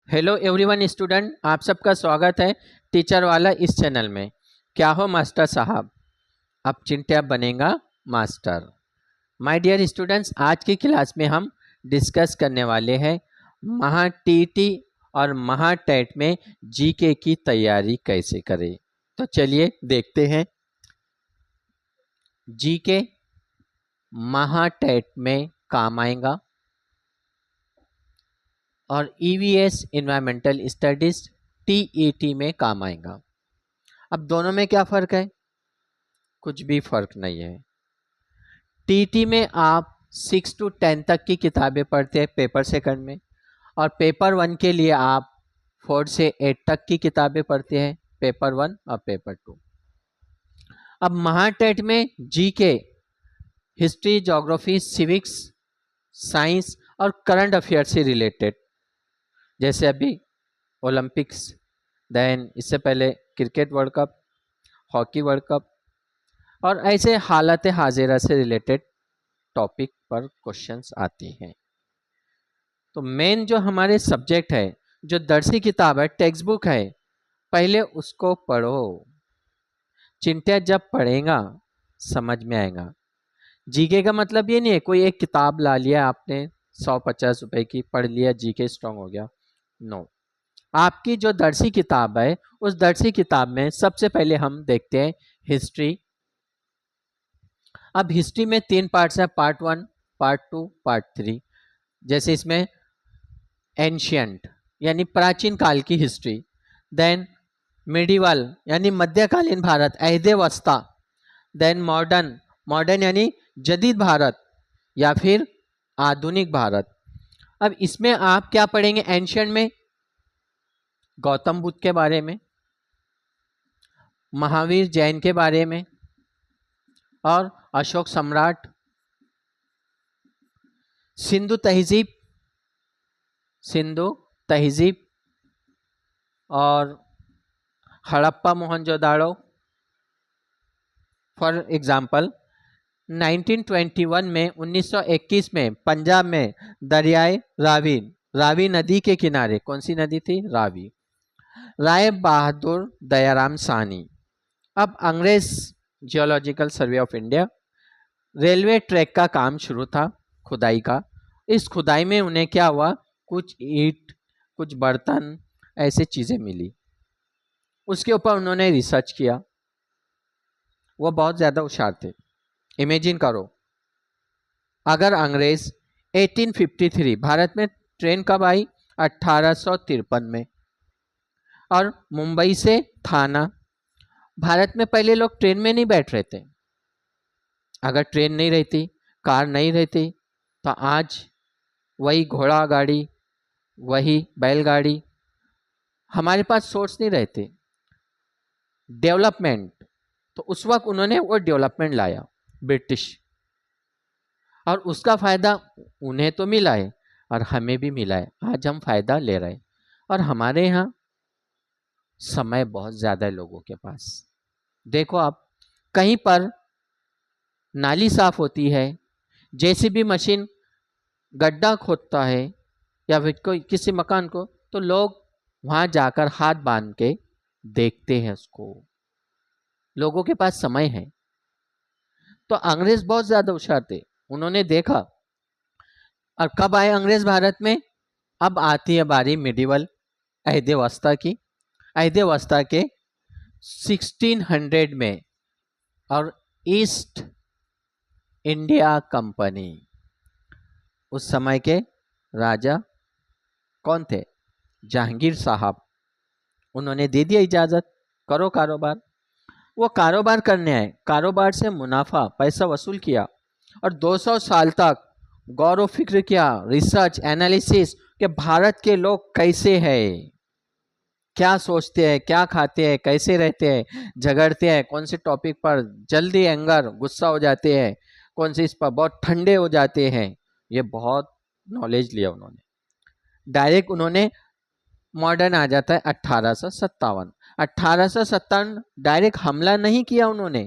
Hello everyone student, आप सबका स्वागत है टीचर वाला इस चैनल में। क्या हो मास्टर साहब, अब चिंट्या बनेगा मास्टर। माय डियर स्टूडेंट्स, आज की क्लास में हम डिस्कस करने वाले हैं महा टीटी और महा टेट में जीके की तैयारी कैसे करें। तो चलिए देखते हैं। जीके महा टेट में काम आएगा और ईवीएस इन्वायरमेंटल स्टडीज टीईटी में काम आएगा। अब दोनों में क्या फ़र्क है? कुछ भी फर्क नहीं है। टीटी में आप 6 to 10 तक की किताबें पढ़ते हैं पेपर सेकंड में, और पेपर 1 के लिए आप 4 से 8 तक की किताबें पढ़ते हैं, पेपर 1 और पेपर 2। अब महाटेट में GK history, geography, civics, science और करंट अफेयर से रिलेटेड, जैसे अभी ओलंपिक्स, देन इससे पहले cricket world cup, hockey world cup और ऐसे हालत हाजिरा से रिलेटेड टॉपिक पर क्वेश्चंस आती हैं। तो मेन जो हमारे सब्जेक्ट है, जो दर्सी किताब है, टेक्स्ट बुक है, पहले उसको पढ़ो। चिंट्या जब पढ़ेगा समझ में आएगा। जीके का मतलब ये नहीं है कोई एक किताब ला लिया आपने 150 रुपए की, पढ़ लिया, जीके स्ट्रांग हो गया। नो, आपकी जो दर्सी किताब है, उस दर्सी किताब में सबसे पहले हम देखते हैं हिस्ट्री। अब हिस्ट्री में 3 पार्ट्स है, पार्ट 1, पार्ट 2, पार्ट 3। जैसे इसमें एंशियंट यानी प्राचीन काल की हिस्ट्री, देन मिडिवल यानी मध्यकालीन भारत, अहदे वस्ता, देन मॉडर्न, मॉडर्न यानी जदीद भारत या फिर आधुनिक भारत। अब इसमें आप क्या पढ़ेंगे? एंशियंट में गौतम बुद्ध के बारे में, महावीर जैन के बारे में और अशोक सम्राट, सिंधु तहजीब, सिंधु तहजीब और हड़प्पा मोहनजोदाड़ो। फॉर एग्जाम्पल 1921 में 1921 में पंजाब में दरियाए रावी, रावी नदी के किनारे, कौन सी नदी थी? रावी, राय बहादुर दयाराम साहनी। अब अंग्रेज geological survey of India, railway track का काम शुरू था, खुदाई का। इस खुदाई में उन्हें क्या हुआ? कुछ ईंट, कुछ बर्तन, ऐसे चीज़ें मिली। उसके ऊपर उन्होंने रिसर्च किया। वो बहुत ज़्यादा होशियार थे। इमेजिन करो, अगर अंग्रेज 1853 भारत में ट्रेन कब आई? 1853 में, और मुंबई से थाना। भारत में पहले लोग ट्रेन में नहीं बैठ रहे थे। अगर ट्रेन नहीं रहती, कार नहीं रहती, तो आज वही घोड़ा गाड़ी, वही बैलगाड़ी, हमारे पास सोर्स नहीं रहते डेवलपमेंट। तो उस वक्त उन्होंने वो डेवलपमेंट लाया, ब्रिटिश, और उसका फ़ायदा उन्हें तो मिला है और हमें भी मिला है। आज हम फ़ायदा ले रहे हैं, और हमारे यहाँ समय बहुत ज़्यादा है लोगों के पास। देखो, आप कहीं पर नाली साफ होती है, जेसीबी मशीन गड्ढा खोदता है या फिर कोई किसी मकान को, तो लोग वहाँ जाकर हाथ बांध के देखते हैं उसको। लोगों के पास समय है। तो अंग्रेज बहुत ज़्यादा होशियार थे, उन्होंने देखा। और कब आए अंग्रेज भारत में? अब आती है बारी मिडिवल, अहदे वस्ता की। अहदे वस्ता के 1600 में, और ईस्ट इंडिया कंपनी, उस समय के राजा कौन थे? जहांगीर साहब। उन्होंने दे दिया इजाज़त, करो कारोबार। वो कारोबार करने आए, कारोबार से मुनाफा पैसा वसूल किया, और 200 साल तक गौर व फिक्र किया, रिसर्च एनालिसिस कि भारत के लोग कैसे हैं, क्या सोचते हैं, क्या खाते हैं, कैसे रहते हैं, झगड़ते हैं, कौन से टॉपिक पर जल्दी एंगर, गुस्सा हो जाते हैं, कौन से इस पर बहुत ठंडे हो जाते हैं। ये बहुत नॉलेज लिया उन्होंने। डायरेक्ट उन्होंने, मॉडर्न आ जाता है 1857। 1857 डायरेक्ट हमला नहीं किया उन्होंने,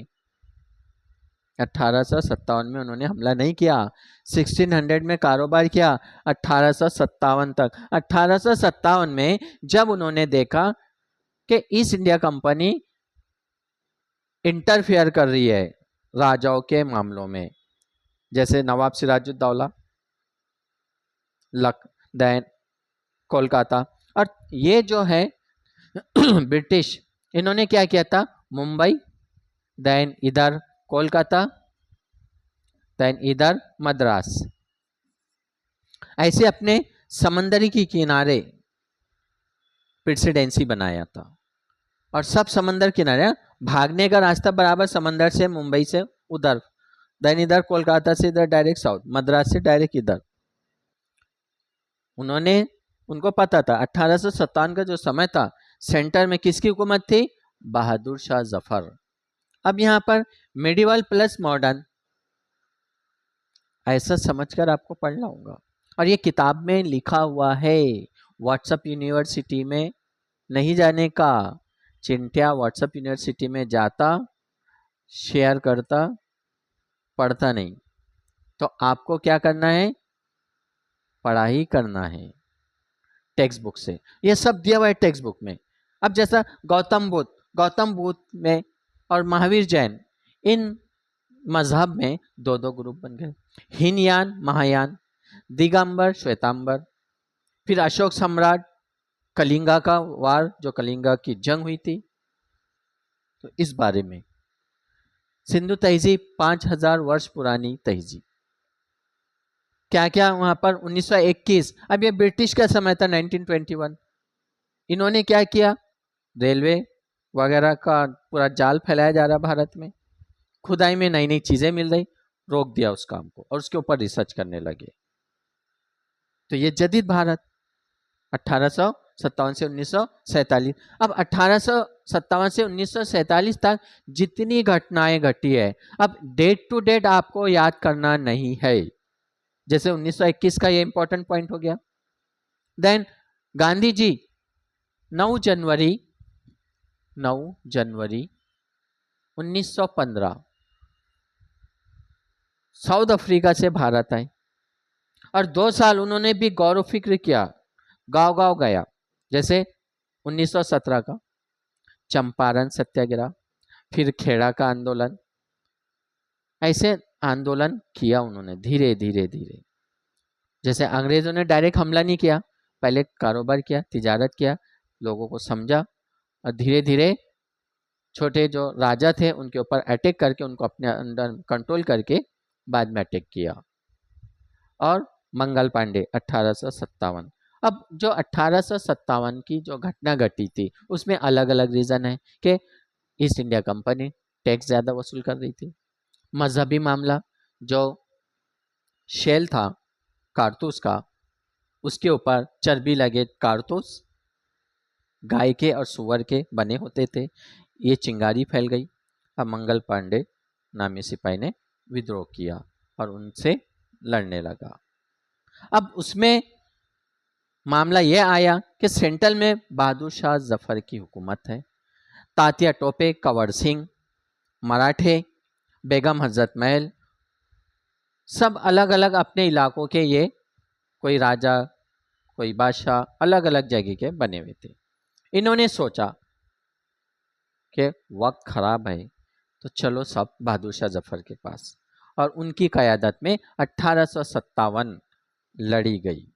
1857 में उन्होंने हमला नहीं किया, 1600 में कारोबार किया, 1857 तक। 1857 में जब उन्होंने देखा कि ईस्ट इंडिया कंपनी इंटरफेयर कर रही है राजाओं के मामलों में, जैसे नवाब सिराजुद्दौला, देन कोलकाता, और ये जो है ब्रिटिश, इन्होंने क्या किया था, मुंबई, देन इधर कोलकाता, देन इधर मद्रास, ऐसे अपने समंदरी के किनारे प्रेसिडेंसी बनाया था। और सब समंदर किनारे, भागने का रास्ता बराबर समंदर से, मुंबई से उधर, देन इधर कोलकाता से इधर डायरेक्ट साउथ, मद्रास से डायरेक्ट इधर। उन्होंने, उनको पता था 1857 का जो समय था, सेंटर में किसकी हुकूमत थी, बहादुर शाह जफर। अब यहां पर मेडिवल प्लस मॉडर्न ऐसा समझकर आपको पढ़ना होगा, और ये किताब में लिखा हुआ है, व्हाट्सएप यूनिवर्सिटी में नहीं जाने का। चिंटिया व्हाट्सएप यूनिवर्सिटी में जाता, शेयर करता, पढ़ता नहीं। तो आपको क्या करना है, पढ़ाई करना है टेक्स्ट बुक से, ये सब दिया हुआ है टेक्स्ट बुक में। अब जैसा गौतम बुद्ध में और महावीर जैन, इन मजहब में दो दो ग्रुप बन गए, हीनयान महायान, दिगंबर श्वेतांबर। फिर अशोक सम्राट, कलिंगा का वार, जो कलिंगा की जंग हुई थी, तो इस बारे में सिंधु तहजीब 5000 वर्ष पुरानी तहजीब, क्या क्या वहां पर 1921। अब ये ब्रिटिश का समय था 1921। इन्होंने क्या किया, रेलवे वगैरह का पूरा जाल फैलाया जा रहा भारत में, खुदाई में नई नई चीजें मिल रही, रोक दिया उस काम को और उसके ऊपर रिसर्च करने लगे। तो ये जदीद भारत 1857 से 1947। अब 1857 से 1947 तक जितनी घटनाएं घटी है, अब डेट टू डेट आपको याद करना नहीं है। जैसे 1921 का ये इंपॉर्टेंट पॉइंट हो गया। देन गांधी जी 9 जनवरी 1915 साउथ अफ्रीका से भारत आए, और 2 साल उन्होंने भी गौर व फिक्र किया, गांव गांव गया। जैसे 1917 का चंपारण सत्याग्रह, फिर खेड़ा का आंदोलन, ऐसे आंदोलन किया उन्होंने धीरे धीरे धीरे। जैसे अंग्रेजों ने डायरेक्ट हमला नहीं किया, पहले कारोबार किया, तिजारत किया, लोगों को समझा, और धीरे धीरे छोटे जो राजा थे उनके ऊपर अटैक करके, उनको अपने अंदर कंट्रोल करके बाद में अटैक किया। और मंगल पांडे 1857। अब जो 1857 की जो घटना घटी थी, उसमें अलग अलग रीजन है कि ईस्ट इंडिया कंपनी टैक्स ज्यादा वसूल कर रही थी, मजहबी मामला, जो शेल था कारतूस का, उसके ऊपर चर्बी लगे कारतूस गाय के और सुअर के बने होते थे, ये चिंगारी फैल गई। अब मंगल पांडे नामी सिपाही ने विद्रोह किया और उनसे लड़ने लगा। अब उसमें मामला यह आया कि सेंट्रल में बहादुर शाह जफर की हुकूमत है, तात्या टोपे, कंवर सिंह, मराठे, बेगम हजरत महल, सब अलग अलग अपने इलाकों के, ये कोई राजा कोई बादशाह अलग अलग जगह के बने हुए थे। इन्होंने सोचा कि वक्त खराब है, तो चलो सब बहादुर शाह जफर के पास, और उनकी क़यादत में 1857 लड़ी गई।